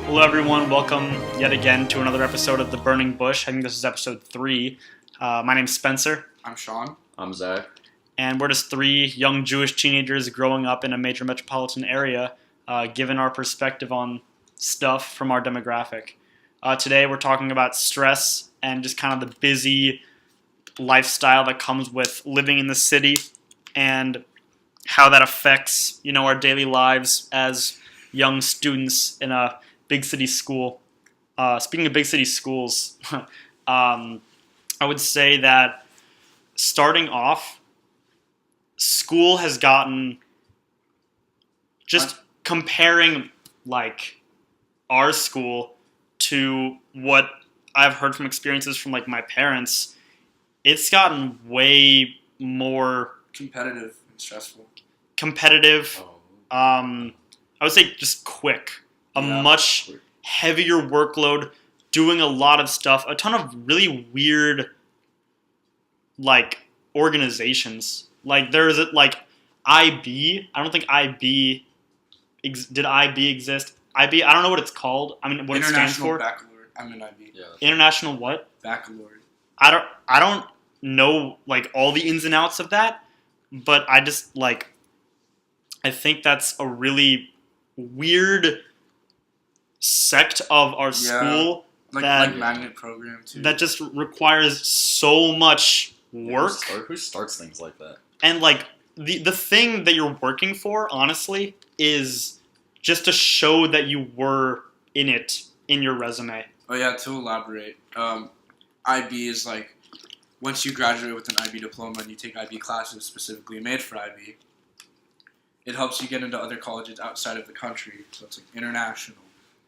Hello, everyone. Welcome yet again to another episode of The Burning Bush. I think this is episode 3. My name's Spencer. I'm Sean. I'm Zach. And we're just 3 young Jewish teenagers growing up in a major metropolitan area, given our perspective on stuff from our demographic. Today, we're talking about stress and just kind of the busy lifestyle that comes with living in the city and how that affects, our daily lives as young students in a big city school. Speaking of big city schools, I would say that starting off, school has gotten, just comparing like our school to what I've heard from experiences from like my parents, it's gotten way more Competitive and stressful. competitive. I would say just quick. Much heavier workload, doing a lot of stuff, a ton of really weird, like, organizations. Like, there's, like, IB. I don't think IB, did IB exist? IB, I don't know what it's called. I mean, what it stands for. International Baccalaureate. I'm an IB. Yeah. International what? Baccalaureate. I don't know, like, all the ins and outs of that, but I just, like, I think that's a really weird sect of our school like magnet program too. that just requires so much work. Who starts things like that? And like the thing that you're working for, honestly, is just to show that you were in it in your resume. Oh yeah, to elaborate, IB is like once you graduate with an IB diploma and you take IB classes specifically made for IB, it helps you get into other colleges outside of the country. So it's like international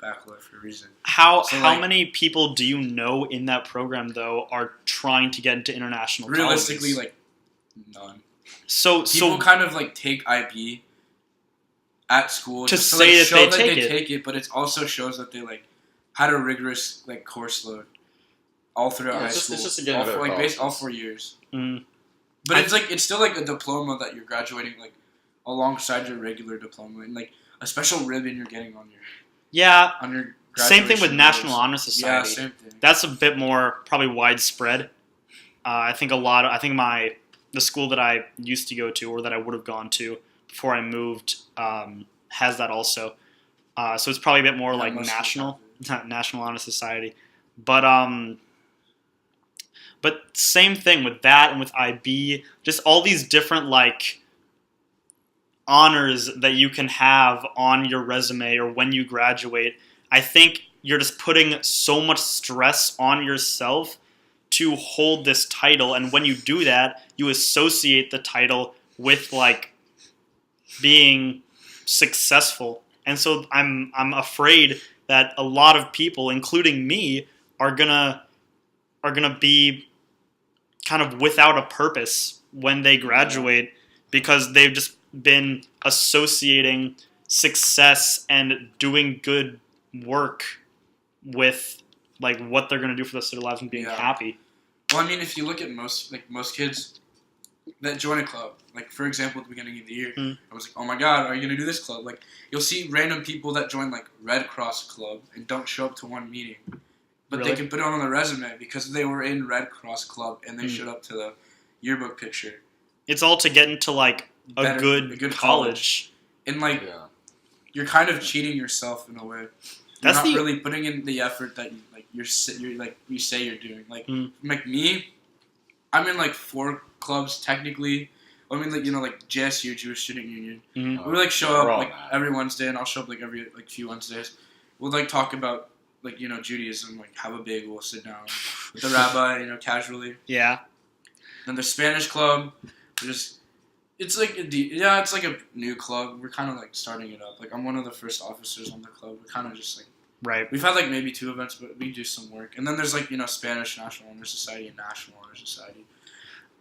baccalaureate for a reason. How many people do you know in that program though are trying to get into international realistically colleges? Like none. So People kind of like take IB at school to just say to, like, that show they that take it. but it also shows that they like had a rigorous like course load all throughout high school. It's just again all 4 years. Mm. But it's still like a diploma that you're graduating like alongside your regular diploma, and like a special ribbon you're getting on your Same thing with graduation National notes. Honor Society. Yeah, same thing. That's a bit more probably widespread. I think the school that I used to go to or that I would have gone to before I moved has that also. So it's probably a bit more like National Honor Society. But same thing with that and with IB, just all these different like honors that you can have on your resume or when you graduate. I think you're just putting so much stress on yourself to hold this title, and when you do that, you associate the title with like being successful. And so I'm afraid that a lot of people, including me, are gonna be kind of without a purpose when they graduate because they've just been associating success and doing good work with like what they're going to do for the rest of their lives and being happy. Well, I mean, if you look at most kids that join a club, like for example, at the beginning of the year, I was like, oh my God, are you going to do this club? Like you'll see random people that join like Red Cross Club and don't show up to one meeting, but Really? they can put it on the resume because they were in Red Cross Club and they showed up to the yearbook picture. It's all to get into like a good college. And like you're kind of cheating yourself in a way. You're not really putting in the effort that you say you're doing. Like me, I'm in like 4 clubs technically. I mean like JSU, Jewish Student Union. We like show up like every Wednesday, and I'll show up like every like few Wednesdays. We'll like talk about like Judaism, like have a bagel, sit down with the rabbi, casually. Yeah. Then the Spanish club, it's like a new club. We're kind of like starting it up. Like I'm one of the first officers on the club. We're kind of just like right. We've had like maybe 2 events, but we do some work. And then there's like Spanish National Honor Society and National Honor Society,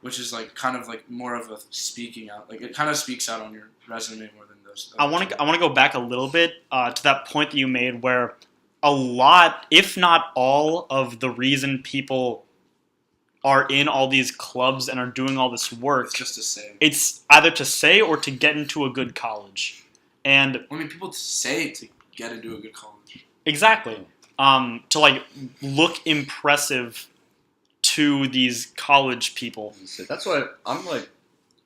which is like kind of like more of a speaking out. Like it kind of speaks out on your resume more than those. I want to go back a little bit to that point that you made where a lot, if not all, of the reason people are in all these clubs and are doing all this work. It's just to say. It's either to say or to get into a good college. And I mean, people say to get into a good college. Exactly. To like look impressive to these college people. That's why I'm like,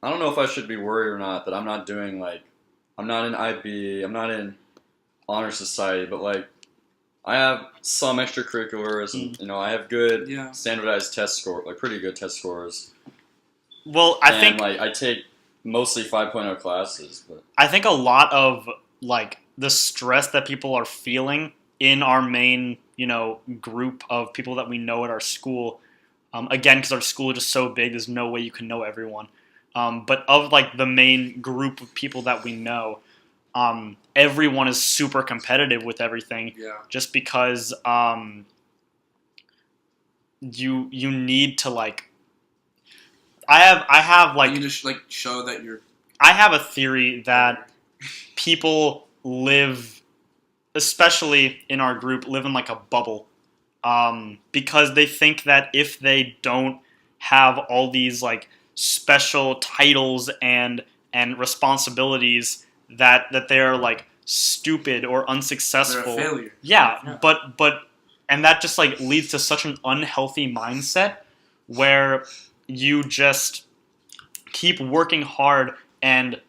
I don't know if I should be worried or not that I'm not doing like, I'm not in IB, I'm not in honor society, but like, I have some extracurriculars, and I have good standardized test score, like pretty good test scores. Well, I think like I take mostly 5.0 classes, but I think a lot of like the stress that people are feeling in our main, group of people that we know at our school. Again, because our school is just so big, there's no way you can know everyone. But of like the main group of people that we know, everyone is super competitive with everything. Yeah. Just because you need to like. I have like. You need to show that you're. I have a theory that people live, especially in our group, live in like a bubble, because they think that if they don't have all these like special titles and responsibilities, that they're like stupid or unsuccessful. They're a failure. Yeah, but and that just like leads to such an unhealthy mindset where you just keep working hard and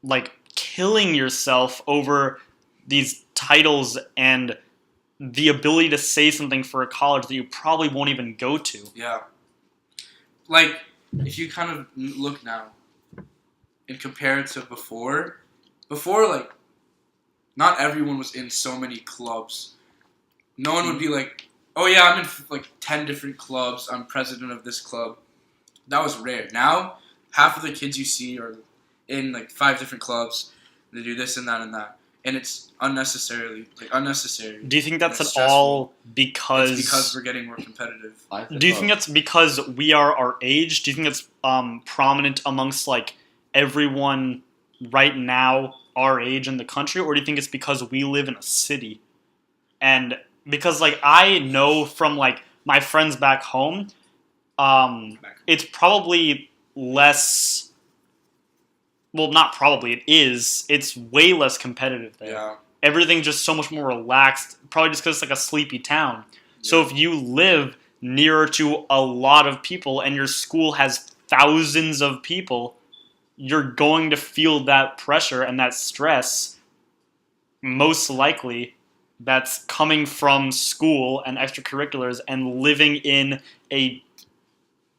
like killing yourself over these titles and the ability to say something for a college that you probably won't even go to. Yeah. Like, if you kind of look now and compare it to before, like, not everyone was in so many clubs. No one would be like, oh yeah, I'm in like 10 different clubs, I'm president of this club. That was rare. Now, half of the kids you see are in like 5 different clubs. They do this and that and that. And it's unnecessary. Do you think that's at all because... It's because we're getting more competitive. Do you think that's because we are our age? Do you think it's prominent amongst like everyone right now our age in the country? Or do you think it's because we live in a city? And because like I know from like my friends back home, it's probably less... Well, not probably. It is. It's way less competitive there. Yeah. Everything's just so much more relaxed. Probably just because it's like a sleepy town. Yeah. So if you live nearer to a lot of people and your school has thousands of people, you're going to feel that pressure and that stress. Most likely, that's coming from school and extracurriculars and living in a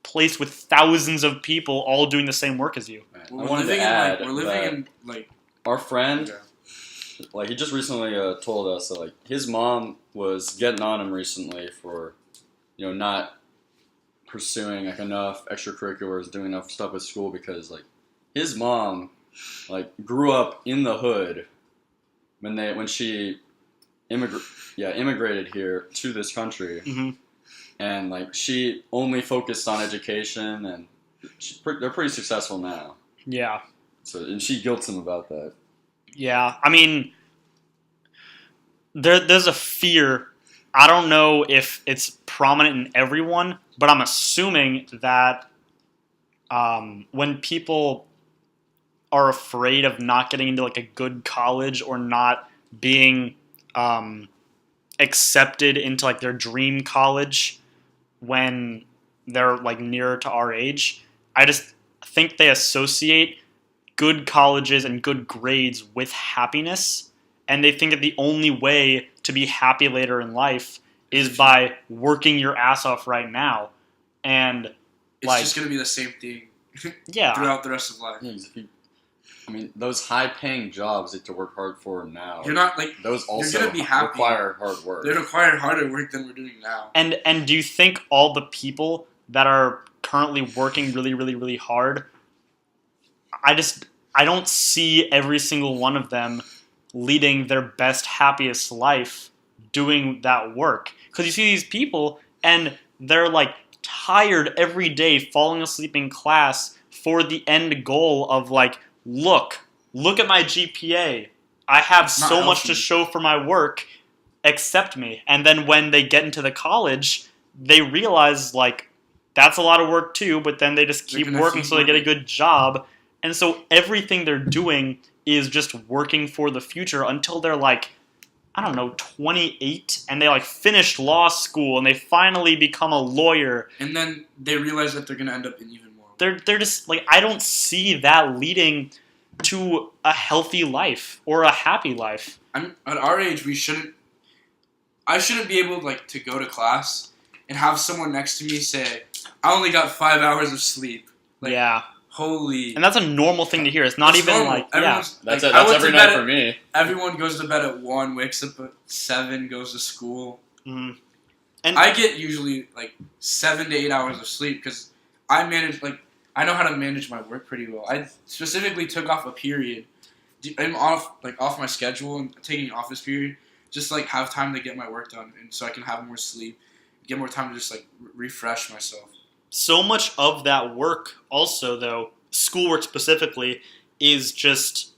place with thousands of people all doing the same work as you. Well, we're living in our friend, like he just recently told us that like his mom was getting on him recently for, not pursuing like enough extracurriculars, doing enough stuff with school because like his mom like grew up in the hood when she immigrated here to this country. Mm-hmm. And like she only focused on education, and they're pretty successful now. Yeah. So and she guilts him about that. Yeah, I mean, there's a fear. I don't know if it's prominent in everyone, but I'm assuming that when people are afraid of not getting into like a good college or not being accepted into like their dream college when they're like nearer to our age, I just think they associate good colleges and good grades with happiness, and they think that the only way to be happy later in life is by working your ass off right now. And it's just going to be the same thing throughout the rest of life. Yeah, I mean, those high-paying jobs you have to work hard for now. You're not like those also you're gonna be happy. Require hard work. They require harder work than we're doing now. And do you think all the people that are currently working really, really, really hard, I don't see every single one of them leading their best, happiest life doing that work. Because you see these people and they're like tired every day, falling asleep in class for the end goal of like, look at my GPA. I have so much to show for my work. Accept me. And then when they get into the college, they realize like that's a lot of work too, but then they just keep working so they get a good job. And so everything they're doing is just working for the future until they're like I don't know, 28, and they like finished law school and they finally become a lawyer. And then they realize that they're gonna end up in even more. They're just like, I don't see that leading to a healthy life or a happy life. At our age, I shouldn't be able like to go to class and have someone next to me say, "I only got 5 hours of sleep." Like, yeah. Holy. And that's a normal thing to hear. It's not That's even normal. like, yeah. That's every night for me. Everyone goes to bed at 1, wakes up at 7, goes to school. Mm. And I get usually like 7 to 8 hours of sleep because I know how to manage my work pretty well. I specifically took off a period. I'm off my schedule and taking an office period, just like have time to get my work done, and so I can have more sleep, get more time to just like refresh myself. so much of that work also, though, schoolwork specifically, is just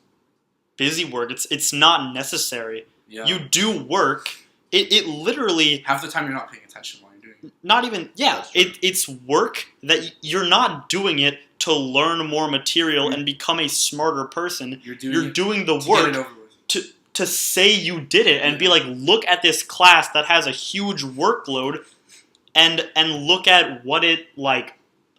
busy work. It's not necessary. Yeah. You do work. It literally, Half the time you're not paying attention while you're doing it. not even, yeah, That's true. it's work that you're not doing it to learn more material and become a smarter person. You're You're doing the to get work it over with. to say you did it and be like, look at this class that has a huge workload and look at what it, like,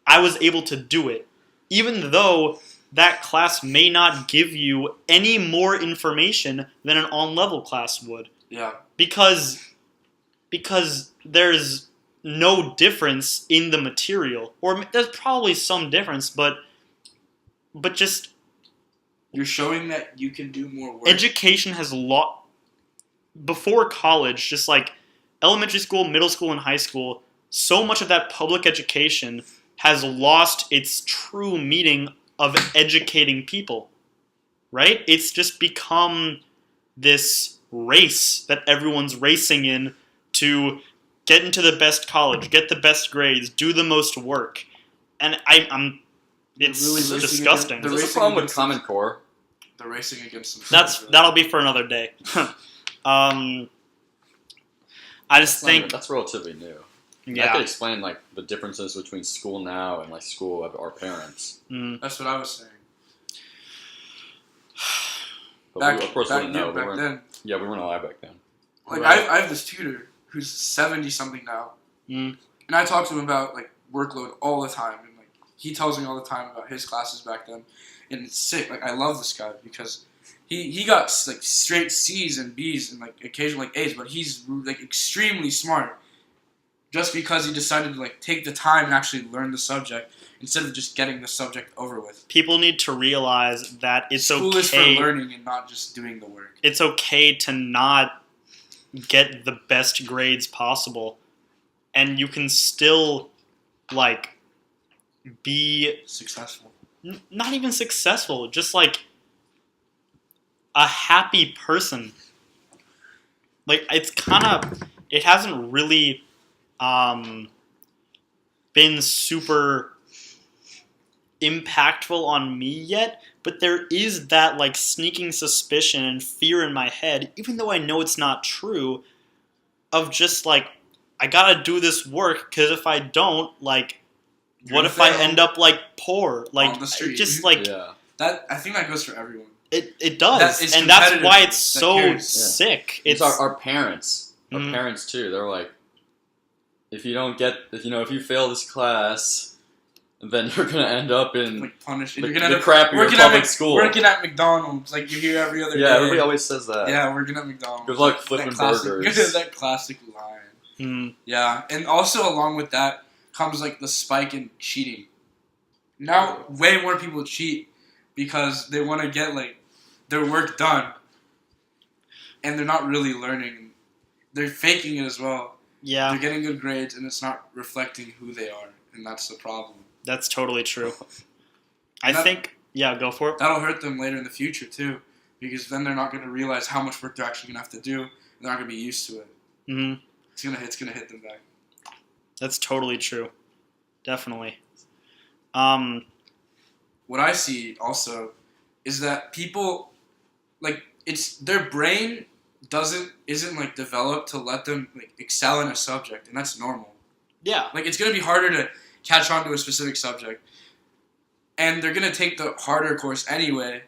I was able to do it. Even though that class may not give you any more information than an on-level class would. Yeah. Because there's no difference in the material. Or there's probably some difference, but just You're showing that you can do more work. education has before college, just like elementary school, middle school, and high school, so much of that public education has lost its true meaning of educating people, right? It's just become this race that everyone's racing in to get into the best college, get the best grades, do the most work. And it's They're really disgusting. They're Is this a racing problem with against Common Core? They're racing against themselves. That'll be for another day. I just think, That's relatively new. I could yeah. explain like the differences between school now and like school of our parents. Mm. That's what I was saying. But of course, we didn't know. back then. Yeah, we weren't alive back then. Like Right. I have this tutor who's 70 something now, Mm. and I talk to him about like workload all the time, and like he tells me all the time about his classes back then, and it's sick. Like I love this guy because he got like straight C's and B's and like occasionally like A's, but he's like extremely smart. Just because he decided to like take the time and actually learn the subject instead of just getting the subject over with. People need to realize that it's School is for okay. learning and not just doing the work. It's okay to not get the best grades possible, and you can still like be Successful. not even successful, just like a happy person. Like it's it hasn't really been super impactful on me yet, but there is that like sneaking suspicion and fear in my head, even though I know it's not true, of just like, I gotta do this work because if I don't, like, what if I end up like poor? Like, on the street. just like Yeah. That I think that goes for everyone. it does, It's and that's competitive. why it's That so cares. sick. It's our parents. Our Mhm. parents too. They're like, if you fail this class, then you're gonna end up in Like punished. the, You're gonna end the up crappier working public at school. Working at McDonald's, like you hear every other day. Yeah, everybody always says that. Yeah, working at McDonald's. Good luck That flipping classic- burgers. that classic line. Mm. Yeah, and also along with that comes like the spike in cheating. Now, way more people cheat because they want to get like their work done, and they're not really learning. They're faking it as well. Yeah, They're getting good grades, and it's not reflecting who they are, and that's the problem. that's totally true. I That- think, yeah, go for it. That'll hurt them later in the future too, because then they're not going to realize how much work they're actually going to have to do. And they're not going to be used to it. Hmm. It's gonna hit them back. That's totally true. Definitely. What I see also is that people, like, it's their brain isn't like developed to let them like excel in a subject, and that's normal. Yeah. Like, it's gonna be harder to catch on to a specific subject, and they're gonna take the harder course anyway,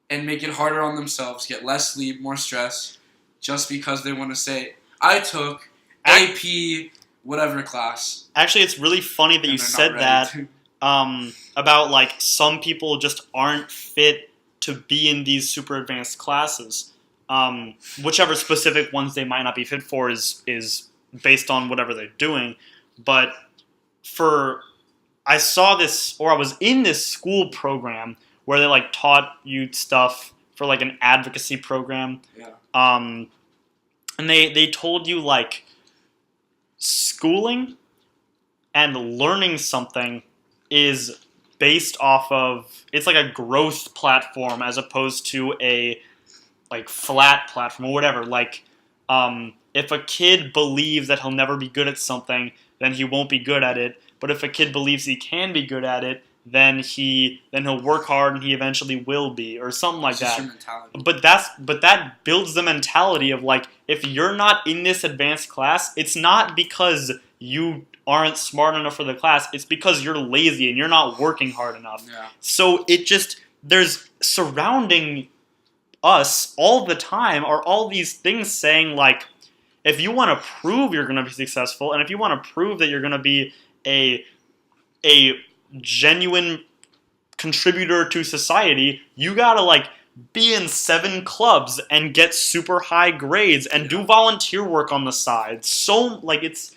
and make it harder on themselves, get less sleep, more stress, just because they want to say, I took AP whatever class. Actually, it's really funny that you said that about like some people just aren't fit to be in these super advanced classes. Whichever specific ones they might not be fit for is based on whatever they're doing. But I saw this, or I was in this school program where they like taught you stuff for like an advocacy program. Yeah. And they told you like schooling and learning something is based off of, it's like a growth platform as opposed to a like flat platform or whatever. Like if a kid believes that he'll never be good at something, then he won't be good at it. But if a kid believes he can be good at it, then he'll work hard and he eventually will be, or something like that. But that builds the mentality of like, if you're not in this advanced class, it's not because you aren't smart enough for the class, it's because you're lazy and you're not working hard enough. Yeah. So there's surrounding us all the time are all these things saying like, if you want to prove you're going to be successful, and if you want to prove that you're going to be a genuine contributor to society, you gotta like be in 7 clubs and get super high grades and do volunteer work on the side. So like it's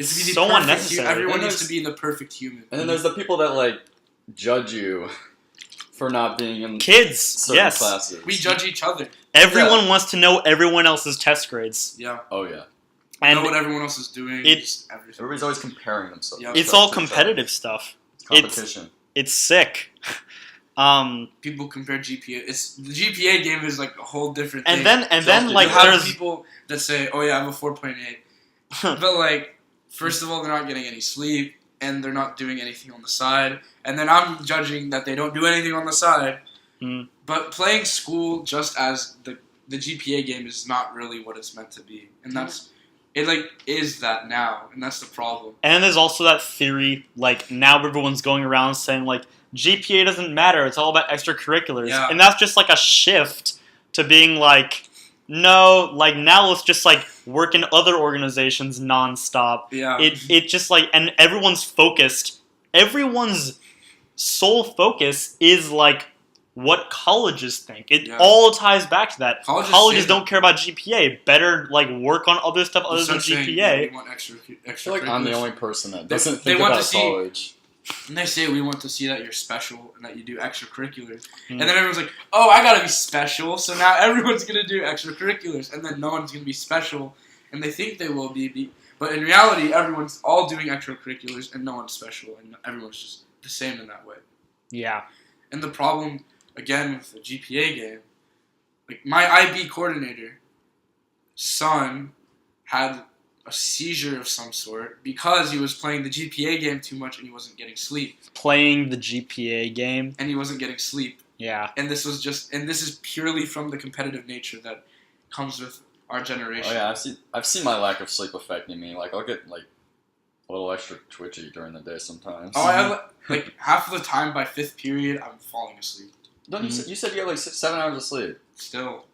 so unnecessary. Everyone needs to be the perfect human. And then there's the people that like judge you for not being in kids. certain classes. We judge each other. Everyone wants to know everyone else's test grades. Yeah. Oh yeah. And know what everyone else is doing. Everybody's always comparing themselves. Yep. It's all competitive stuff. It's competition. It's sick. People compare GPA. The GPA game is like a whole different thing. And then like there's people that say, "Oh yeah, I have a 4.8," but like, first of all, they're not getting any sleep and they're not doing anything on the side. And then I'm judging that they don't do anything on the side. Mm. But playing school just as the GPA game is not really what it's meant to be, and it like is that now, and that's the problem. And there's also that theory, like now everyone's going around saying like GPA doesn't matter, it's all about extracurriculars. Yeah. And that's just like a shift to being like, no, like now let's just like work in other organizations nonstop. Yeah. It just like, and everyone's sole focus is like what colleges think. It all ties back to that. Colleges don't care about GPA. Better like work on other stuff other than GPA. We want extra I feel like I'm the only person that doesn't think about college. And they say we want to see that you're special and that you do extracurriculars. And then everyone's like, oh, I gotta be special, so now everyone's gonna do extracurriculars. And then no one's gonna be special, and they think they will be. But in reality, everyone's all doing extracurriculars and no one's special, and everyone's just the same in that way. Yeah. And the problem, again, with the GPA game, like my IB coordinator, son, had a seizure of some sort because he was playing the GPA game too much and he wasn't getting sleep. Playing the GPA game? And he wasn't getting sleep. Yeah. And this is purely from the competitive nature that comes with our generation. Oh yeah, I've seen my lack of sleep affecting me. Like I'll get like a little extra twitchy during the day sometimes. Oh, I have like half of the time by 5th period I'm falling asleep. Don't you said you have like 7 hours of sleep? Still.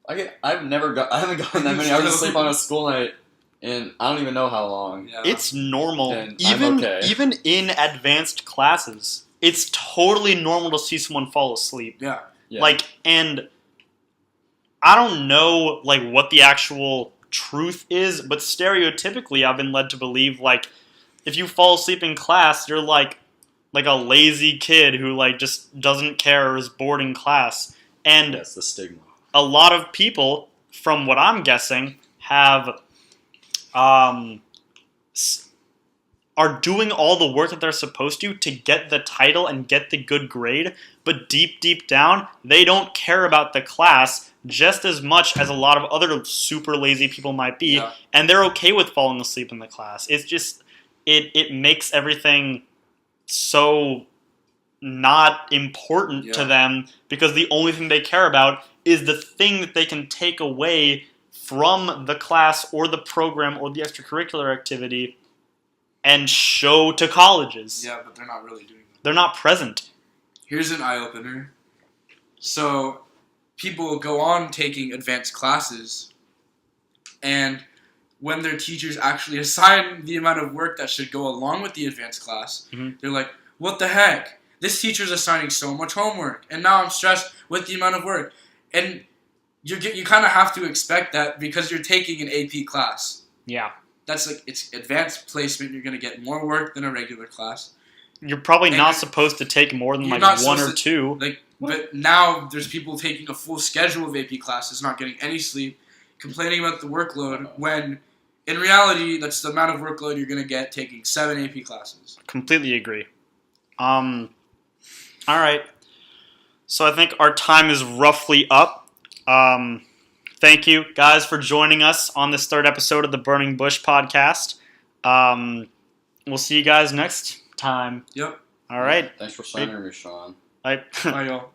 I haven't gotten that many hours of sleep on a school night in I don't even know how long. Yeah. It's normal. Even in advanced classes, it's totally normal to see someone fall asleep. Yeah. Like, and I don't know like what the actual truth is, but stereotypically I've been led to believe like if you fall asleep in class, you're like a lazy kid who like just doesn't care or is bored in class. And that's the stigma. A lot of people, from what I'm guessing, have are doing all the work that they're supposed to get the title and get the good grade, but deep down, they don't care about the class just as much as a lot of other super lazy people might be, and they're okay with falling asleep in the class. It's just, it makes everything so not important to them because the only thing they care about is the thing that they can take away from the class or the program or the extracurricular activity and show to colleges. Yeah, but they're not really doing that. They're not present. Here's an eye-opener. So, people go on taking advanced classes And when their teachers actually assign the amount of work that should go along with the advanced class, they're like, what the heck? This teacher's assigning so much homework, and now I'm stressed with the amount of work. And you kind of have to expect that because you're taking an AP class. Yeah. That's like, it's advanced placement. You're going to get more work than a regular class. You're probably not supposed to take more than like one or two. But now there's people taking a full schedule of AP classes, not getting any sleep, complaining about the workload, when in reality, that's the amount of workload you're going to get taking 7 AP classes. Completely agree. All right. So I think our time is roughly up. Thank you, guys, for joining us on this 3rd episode of the Burning Bush podcast. We'll see you guys next time. Yep. All right. Thanks for signing me, Sean. Bye, y'all.